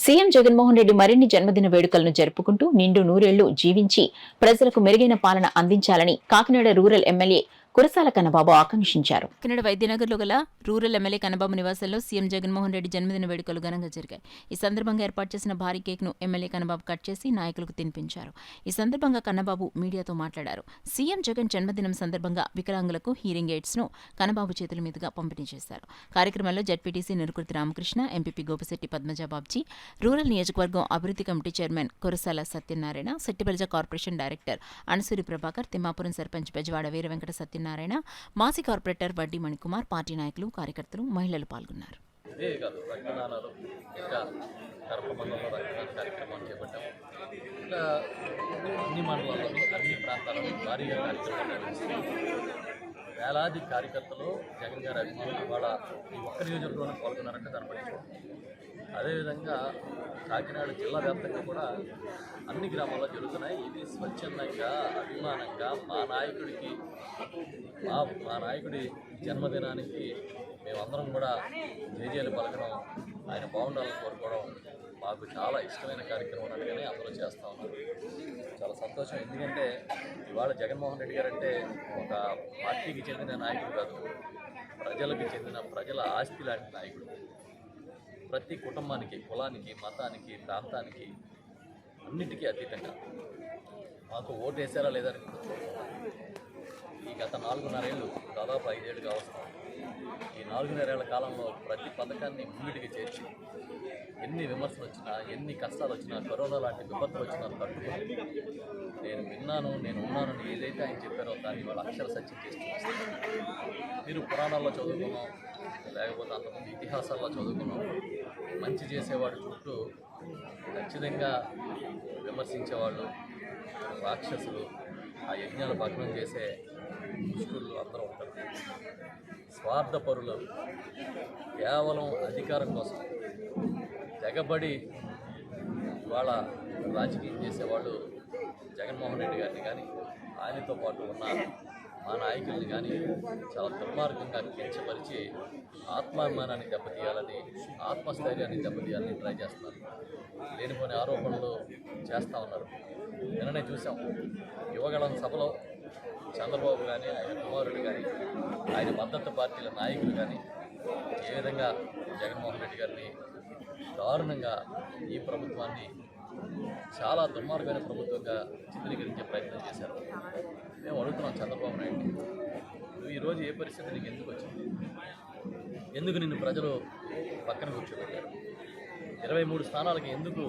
CM Jaganmohan Reddy మరిన్ని జన్మదిన వేడుకలను జరుపుకుంటూ నిండు నూరేళ్లు జీవించి ప్రజలకు మెరుగైన పాలన అందించాలని కాకినాడ రూరల్ ఎమ్మెల్యే కురసాల కన్నబాబు ఆకాంక్షించారు. కాకినాడ వైద్యనగర్లో గల రూరల్ ఎమ్మెల్యే కన్నబాబు నివాసంలో సీఎం జగన్మోహన్ రెడ్డి జన్మదిన వేడుకలు ఘనంగా జరిగాయి. ఈ సందర్భంగా ఏర్పాటు చేసిన భారీ కేక్ను ఎమ్మెల్యే కన్నబాబు కట్ చేసి నాయకులకు తినిపించారు. ఈ సందర్భంగా కన్నబాబు మీడియాతో మాట్లాడారు. సీఎం జగన్ జన్మదినం సందర్భంగా వికలాంగులకు హీరింగ్ ఎయిడ్స్ ను కన్నబాబు చేతుల మీదుగా పంపిణీ చేశారు. కార్యక్రమంలో ZPTC Nirukurthi Ramakrishna, MPP Gopisetti Padmaja Babji, rural నియోజకవర్గం అభివృద్ధి committee chairman Kurasala Satyanarayana, Settibalija corporation director Anasuri Prabhakar, Thimmapuram sarpanch Bezawada Veera Venkata Satyanarayana, మాజీ కార్పొరేటర్ వడ్డీ మణికుమార్, పార్టీ నాయకులు, కార్యకర్తలు, మహిళలు పాల్గొన్నారు. వేలాది కార్యకర్తలు జగన్ గారి అభిమానులు ఇవాళ ఈ ఒక్క నియోజకవర్గంలో పాల్గొన్నారంటే దాన్ని బట్టి అదేవిధంగా కాకినాడ జిల్లా వ్యాప్తంగా కూడా అన్ని గ్రామాల్లో జరుగుతున్నాయి. ఇది స్వచ్ఛందంగా అభిమానంగా మా నాయకుడి జన్మదినానికి మేమందరం కూడా జేజేలు పలకడం, ఆయన బాగుండాలని కోరుకోవడం మాకు చాలా ఇష్టమైన కార్యక్రమం అన్నట్టుగానే అందరూ చేస్తూ ఉన్నారు. చాలా సంతోషం. ఎందుకంటే ఇవాళ జగన్మోహన్ రెడ్డి గారు అంటే ఒక పార్టీకి చెందిన నాయకుడు కాదు, ప్రజలకు చెందిన ప్రజల ఆస్తి లాంటి నాయకుడు. ప్రతి కుటుంబానికి, కులానికి, మతానికి, ప్రాంతానికి అన్నిటికీ అతీతంగా మాకు ఓటు వేసారా లేదని ఈ గత 4.5 ఏళ్ళు, దాదాపు 5 ఏళ్ళుగా వస్తాం. ఈ 4.5 ఏళ్ల కాలంలో ప్రతి పథకాన్ని ముంగిటికి చేర్చి ఎన్ని విమర్శలు వచ్చినా, ఎన్ని కష్టాలు వచ్చినా, కరోనా లాంటి విపత్తులు వచ్చినా తట్టుకొని నేను విన్నాను, నేను ఉన్నానని ఏదైతే ఆయన చెప్పారో దాన్ని వాళ్ళ అక్షర సత్యం చేసి మీరు పురాణాల్లో చదువుకున్నాం, లేకపోతే అంతకుముందు ఇతిహాసాల్లో చదువుకున్నాం. మంచి చేసేవాడు చుట్టూ ఖచ్చితంగా విమర్శించేవాళ్ళు, రాక్షసులు, ఆ యజ్ఞాలు భగ్నం చేసే దుష్టులు అందరూ ఉంటారు. స్వార్థపరులు కేవలం అధికారం కోసం తెగబడి ఇవాళ రాజకీయం చేసేవాళ్ళు జగన్మోహన్ రెడ్డి గారిని కానీ ఆయనతో పాటు ఉన్న మా నాయకుల్ని కానీ చాలా దుర్మార్గంగా కించపరిచి ఆత్మాభిమానాన్ని దెబ్బతీయాలని, ఆత్మస్థైర్యాన్ని దెబ్బతీయాలని ట్రై చేస్తున్నారు. లేనిపోని ఆరోపణలు చేస్తూ ఉన్నారు. నిన్ననే చూసాం, యువగళం సభలో చంద్రబాబు కానీ, ఆయన కుమారుడు కానీ, ఆయన మద్దతు పార్టీల నాయకులు కానీ ఏ విధంగా జగన్మోహన్ రెడ్డి గారిని దారుణంగా, ఈ ప్రభుత్వాన్ని చాలా దుర్మార్గమైన ప్రభుత్వంగా చిత్రీకరించే ప్రయత్నం చేశారు. మేము అడుగుతున్నాం చంద్రబాబు నాయుడిని, నువ్వు ఈరోజు ఏ పరిస్థితి నీకు ఎందుకు వచ్చింది? ఎందుకు నిన్ను ప్రజలు పక్కన కూర్చోబెట్టారు? 23 స్థానాలకి ఎందుకు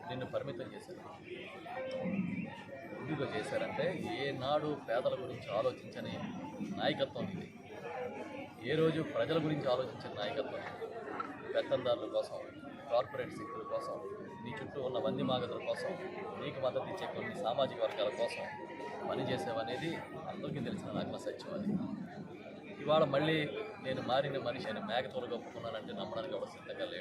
నిన్ను పరిమితం చేశారు? ఎందుకు చేశారంటే ఏనాడు పేదల గురించి ఆలోచించని నాయకత్వం ఇది. ఏ రోజు ప్రజల గురించి ఆలోచించిన నాయకత్వం ఇది. పెత్తందారుల కోసం, కార్పొరేట్ శక్తుల కోసం, నీ చుట్టూ ఉన్న వంది మాగదుల కోసం, నీకు మద్దతు ఇచ్చే కొన్ని సామాజిక వర్గాల కోసం పనిచేసేవనేది అందరికీ తెలిసిన నగ్న సత్యం. అది ఇవాళ మళ్ళీ నేను మారిన మనిషి అని మేకతోలు కప్పుకున్నానంటే నమ్మడానికి ఎవరు సిద్ధంగా లేడు.